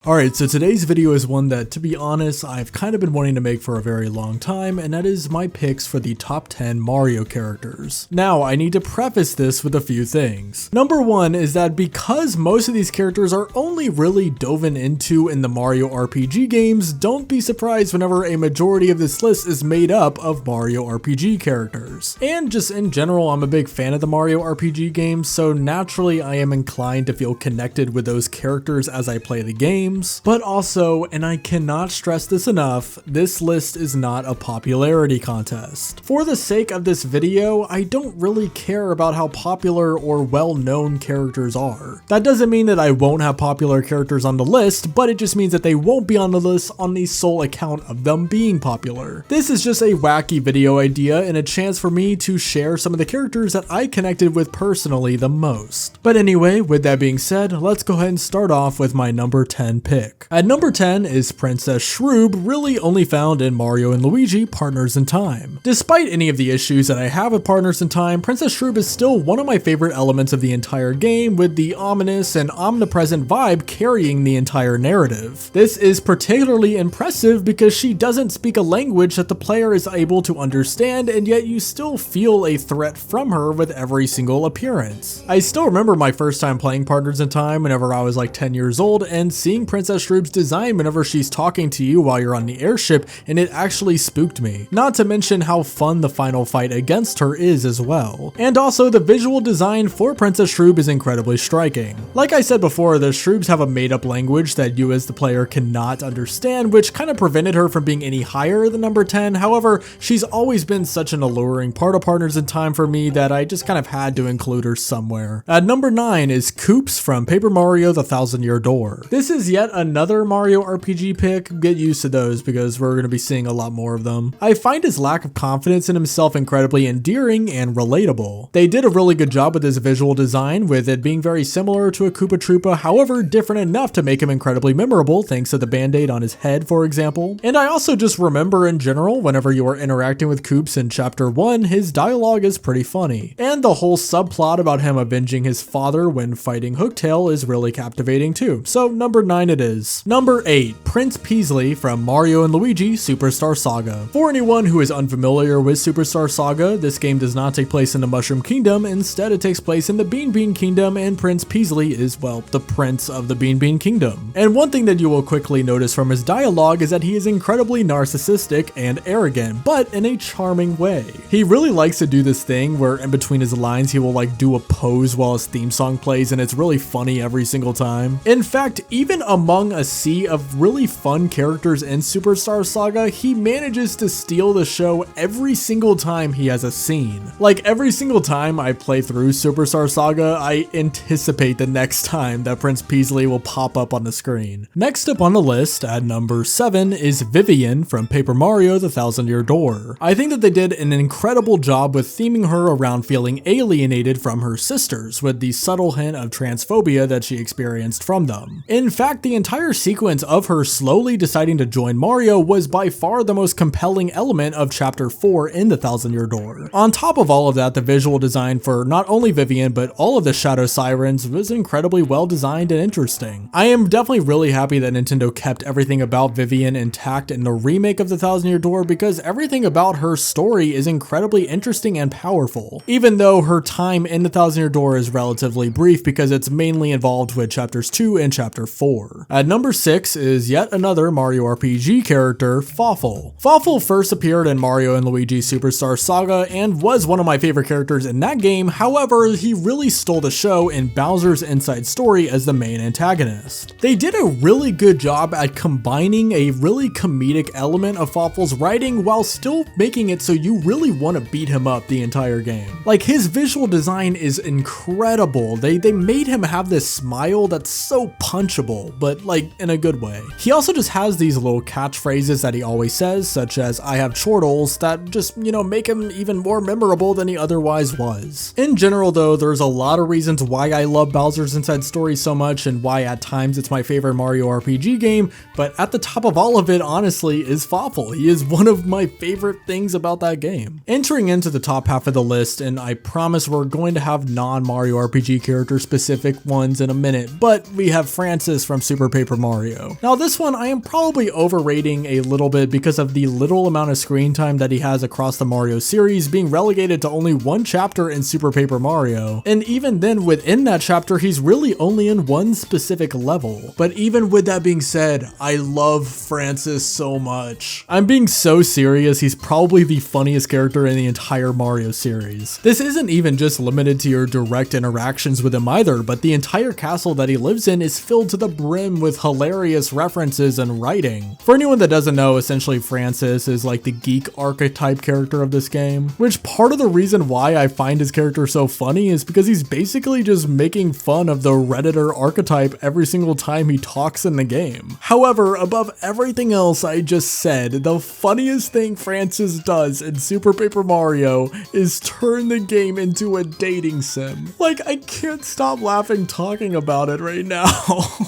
Alright, so today's video is one that, to be honest, I've kind of been wanting to make for a very long time, and that is my picks for the top 10 Mario characters. Now, I need to preface this with a few things. Number one is that because most of these characters are only really dove into in the Mario RPG games, don't be surprised whenever a majority of this list is made up of Mario RPG characters. And just in general, I'm a big fan of the Mario RPG games, so naturally I am inclined to feel connected with those characters as I play the game. But also, and I cannot stress this enough, this list is not a popularity contest. For the sake of this video, I don't really care about how popular or well-known characters are. That doesn't mean that I won't have popular characters on the list, but it just means that they won't be on the list on the sole account of them being popular. This is just a wacky video idea and a chance for me to share some of the characters that I connected with personally the most. But anyway, with that being said, let's go ahead and start off with my number 10 pick. At number 10 is Princess Shrew, really only found in Mario and Luigi Partners in Time. Despite any of the issues that I have with Partners in Time, Princess Shrew is still one of my favorite elements of the entire game, with the ominous and omnipresent vibe carrying the entire narrative. This is particularly impressive because she doesn't speak a language that the player is able to understand, and yet you still feel a threat from her with every single appearance. I still remember my first time playing Partners in Time whenever I was like 10 years old and seeing Princess Shrew's design whenever she's talking to you while you're on the airship, and it actually spooked me. Not to mention how fun the final fight against her is as well. And also, the visual design for Princess Shrew is incredibly striking. Like I said before, the Shrews have a made-up language that you as the player cannot understand, which kind of prevented her from being any higher than number 10. However, she's always been such an alluring part of Partners in Time for me that I just kind of had to include her somewhere. At number 9 is Koops from Paper Mario: The Thousand-Year Door. This is yet another Mario RPG pick. Get used to those because we're going to be seeing a lot more of them. I find his lack of confidence in himself incredibly endearing and relatable. They did a really good job with his visual design, with it being very similar to a Koopa Troopa, however different enough to make him incredibly memorable thanks to the band-aid on his head, for example. And I also just remember in general, whenever you are interacting with Koops in chapter 1, his dialogue is pretty funny. And the whole subplot about him avenging his father when fighting Hooktail is really captivating too. So number 9 it is. Number 8, Prince Peasley from Mario and Luigi Superstar Saga. For anyone who is unfamiliar with Superstar Saga, this game does not take place in the Mushroom Kingdom. Instead, it takes place in the Bean Bean Kingdom, and Prince Peasley is, well, the prince of the Bean Bean Kingdom. And one thing that you will quickly notice from his dialogue is that he is incredibly narcissistic and arrogant, but in a charming way. He really likes to do this thing where in between his lines, he will like do a pose while his theme song plays, and it's really funny every single time. In fact, even among a sea of really fun characters in Superstar Saga, he manages to steal the show every single time he has a scene. Like every single time I play through Superstar Saga, I anticipate the next time that Prince Peasley will pop up on the screen. Next up on the list at number 7 is Vivian from Paper Mario: The Thousand-Year Door. I think that they did an incredible job with theming her around feeling alienated from her sisters, with the subtle hint of transphobia that she experienced from them. In fact, the entire sequence of her slowly deciding to join Mario was by far the most compelling element of chapter 4 in The Thousand-Year Door. On top of all of that, the visual design for not only Vivian but all of the Shadow Sirens was incredibly well designed and interesting. I am definitely really happy that Nintendo kept everything about Vivian intact in the remake of The Thousand-Year Door, because everything about her story is incredibly interesting and powerful, even though her time in The Thousand-Year Door is relatively brief because it's mainly involved with chapters 2 and chapter 4. At number 6 is yet another Mario RPG character, Fawful. Fawful first appeared in Mario and Luigi Superstar Saga and was one of my favorite characters in that game. However, he really stole the show in Bowser's Inside Story as the main antagonist. They did a really good job at combining a really comedic element of Fawful's writing while still making it so you really want to beat him up the entire game. Like, his visual design is incredible. They made him have this smile that's so punchable, but like in a good way. He also just has these little catchphrases that he always says, such as "I have chortles," that just, make him even more memorable than he otherwise was. In general though, there's a lot of reasons why I love Bowser's Inside Story so much and why at times it's my favorite Mario RPG game, but at the top of all of it, honestly, is Fawful. He is one of my favorite things about that game. Entering into the top half of the list, and I promise we're going to have non-Mario RPG character specific ones in a minute, but we have Francis from Super Paper Mario. Now this one I am probably overrating a little bit because of the little amount of screen time that he has across the Mario series, being relegated to only one chapter in Super Paper Mario. And even then within that chapter, he's really only in one specific level. But even with that being said, I love Francis so much. I'm being so serious, he's probably the funniest character in the entire Mario series. This isn't even just limited to your direct interactions with him either, but the entire castle that he lives in is filled to the brim with hilarious references and writing. For anyone that doesn't know, essentially Francis is like the geek archetype character of this game, which part of the reason why I find his character so funny is because he's basically just making fun of the Redditor archetype every single time he talks in the game. However, above everything else I just said, the funniest thing Francis does in Super Paper Mario is turn the game into a dating sim. Like, I can't stop laughing talking about it right now.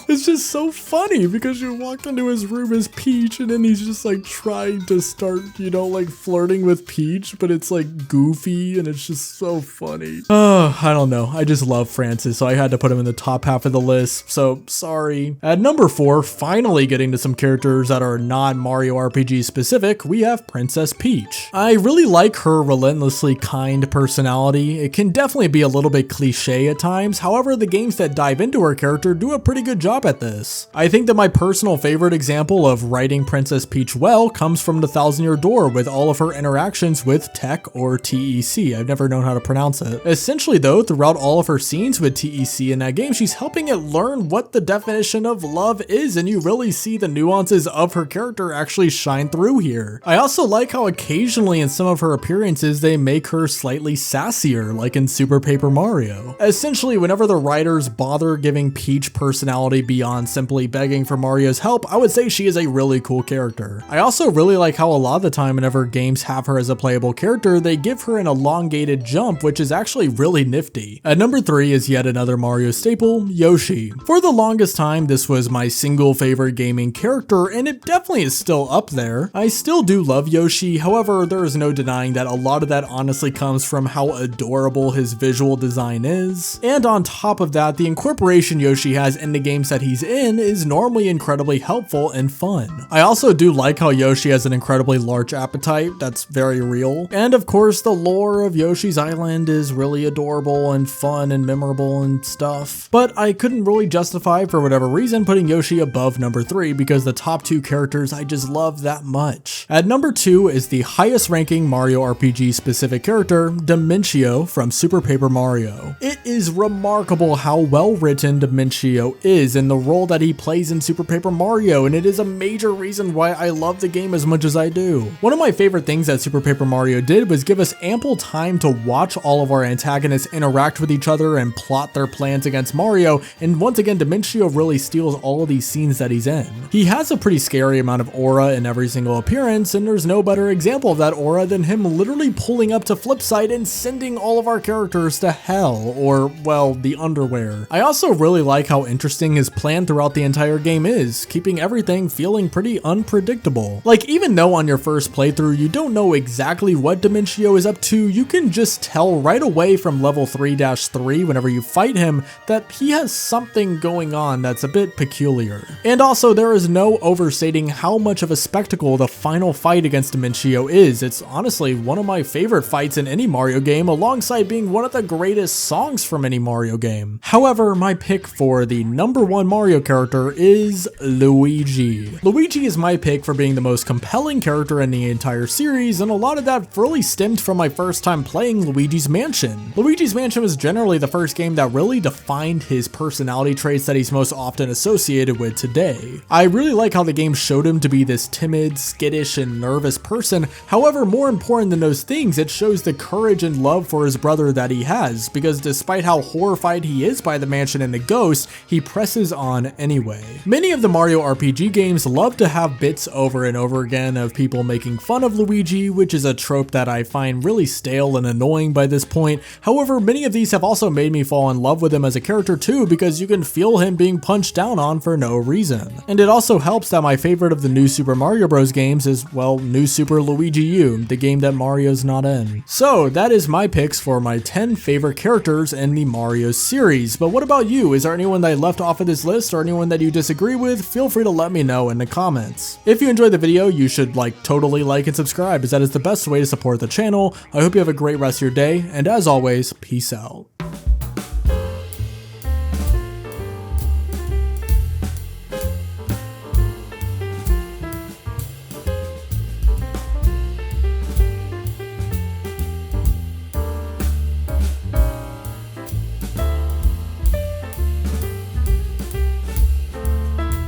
It's just so funny because you walk into his room as Peach and then he's just like trying to start, you know, like flirting with Peach, but it's like goofy and it's just so funny. I don't know. I just love Francis, so I had to put him in the top half of the list, so sorry. At number 4, finally getting to some characters that are not Mario RPG specific, we have Princess Peach. I really like her relentlessly kind personality. It can definitely be a little bit cliche at times, however the games that dive into her character do a pretty good job at this. I think that my personal favorite example of writing Princess Peach well comes from the Thousand Year Door with all of her interactions with Tech or TEC. I've never known how to pronounce it. Essentially though, throughout all of her scenes with TEC in that game, she's helping it learn what the definition of love is, and you really see the nuances of her character actually shine through here. I also like how occasionally in some of her appearances they make her slightly sassier, like in Super Paper Mario. Essentially, whenever the writers bother giving Peach personality beyond simply begging for Mario's help, I would say she is a really cool character. I also really like how a lot of the time whenever games have her as a playable character, they give her an elongated jump, which is actually really nifty. At number 3 is yet another Mario staple, Yoshi. For the longest time, this was my single favorite gaming character, and it definitely is still up there. I still do love Yoshi, however, there is no denying that a lot of that honestly comes from how adorable his visual design is. And on top of that, the incorporation Yoshi has in the games that he's in is normally incredibly helpful and fun. I also do like how Yoshi has an incredibly large appetite, that's very real. And of course, the lore of Yoshi's Island is really adorable and fun and memorable and stuff. But I couldn't really justify, for whatever reason, putting Yoshi above number 3 because the top 2 characters I just love that much. At number 2 is the highest ranking Mario RPG specific character, Dimentio from Super Paper Mario. It is remarkable how well written Dimentio is in the role that he plays in Super Paper Mario, and it is a major reason why I love the game as much as I do. One of my favorite things that Super Paper Mario did was give us ample time to watch all of our antagonists interact with each other and plot their plans against Mario, and once again Dimentio really steals all of these scenes that he's in. He has a pretty scary amount of aura in every single appearance, and there's no better example of that aura than him literally pulling up to Flipside and sending all of our characters to hell, or well, the underwear. I also really like how interesting his plan throughout the entire game is, keeping everything feeling pretty unpredictable. Like, even though on your first playthrough you don't know exactly what Dimentio is up to, you can just tell right away from level 3-3 whenever you fight him that he has something going on that's a bit peculiar. And also, there is no overstating how much of a spectacle the final fight against Dimentio is. It's honestly one of my favorite fights in any Mario game, alongside being one of the greatest songs from any Mario game. However, my pick for the number 1 Mario character is Luigi. Luigi is my pick for being the most compelling character in the entire series, and a lot of that really stemmed from my first time playing Luigi's Mansion. Luigi's Mansion was generally the first game that really defined his personality traits that he's most often associated with today. I really like how the game showed him to be this timid, skittish, and nervous person. However, more important than those things, it shows the courage and love for his brother that he has, because despite how horrified he is by the mansion and the ghost, he presses on anyway. Many of the Mario RPG games love to have bits over and over again of people making fun of Luigi, which is a trope that I find really stale and annoying by this point. However, many of these have also made me fall in love with him as a character too, because you can feel him being punched down on for no reason. And it also helps that my favorite of the new Super Mario Bros. Games is, well, New Super Luigi U, the game that Mario's not in. So that is my picks for my 10 favorite characters in the Mario series. But what about you? Is there anyone that I left off of this list or anyone that you disagree with, feel free to let me know in the comments. If you enjoyed the video, you should totally like and subscribe, as that is the best way to support the channel. I hope you have a great rest of your day, and as always, peace out.